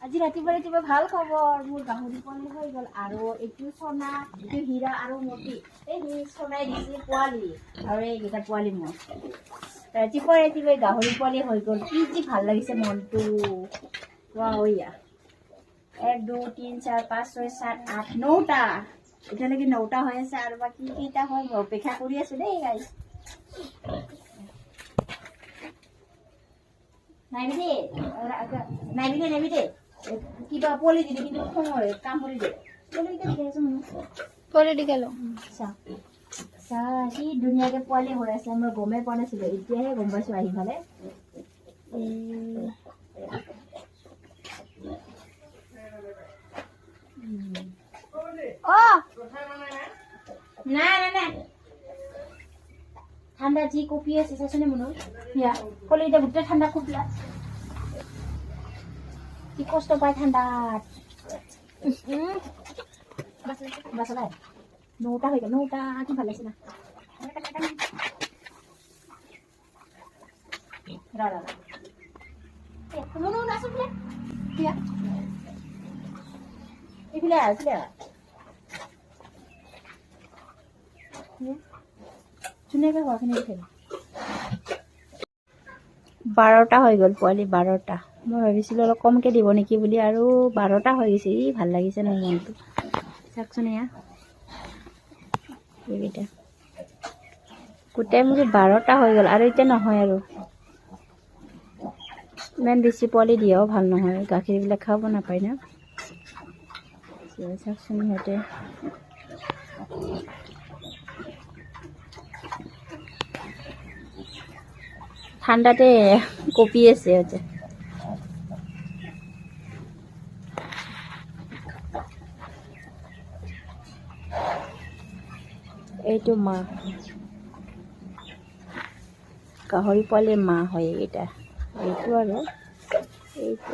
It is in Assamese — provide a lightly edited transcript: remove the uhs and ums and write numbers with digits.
আজি ৰাতিপুৱা ভাল খবৰ মোৰ গাহৰি পোৱালি হৈ গ'ল আৰু এইটো সোণা এইটো হীৰা আৰু মতি এই সোণাই দিছে পোৱালি আৰু এইকেইটা পোৱালি মোৰ ৰাতিপুৱাই গাহৰি পোৱালি হৈ গ'ল কি যি ভাল লাগিছে মনটো ওয়া 1 2 3 4 5 6 7 8 9টা এতিয়ালৈকে 9টা হৈ আছে আৰু বাকী কেইটা হয় মই অপেক্ষা কৰি আছো দেই গাইছ নাইবি দে কিবা পলি দিলে কিন্তু সময় কাম কৰি দে পলি দি গেল সি ধুনীয়াকে পোৱালি হৈ আছে মই গমেই পোৱা নাছিলো এতিয়াহে গম পাইছো আহি ফালে নাই ঠাণ্ডা যি কপি আছে চাচোনে মনৰ ইয়া কলি এতিয়া গোটেই ঠাণ্ডা কুপলা কি কষ্ট পায় ঠাণ্ডাত বাচলাই 9টা হৈ গ'ল 9টা কি ভাল লাগিছে না ৰা মনৰ আছো বোলে ইয়া এইফালে ধুনীয়াকৈ হোৱাখিনি উঠিল 12টা হৈ গ'ল পোৱালি 12টা মই ভাবিছিলোঁ অলপ কমকৈ দিব নেকি বুলি আৰু 12টা হৈ গৈছে ই ভাল লাগিছে ন মনটো চাওকচোন এয়া এইকেইটা গোটেই মোৰ 12টা হৈ গ'ল আৰু এতিয়া নহয় আৰু ইমান বেছি পোৱালি দিয়াও ভাল নহয় গাখীৰবিলাক খাব নাপায় না চাওকচোন সিহঁতে ঠাণ্ডাতে কপি আছে হচ্ছে এইটো মা গাহৰি পোৱালিৰ মা হয় এইটা এইটো আৰু এইটো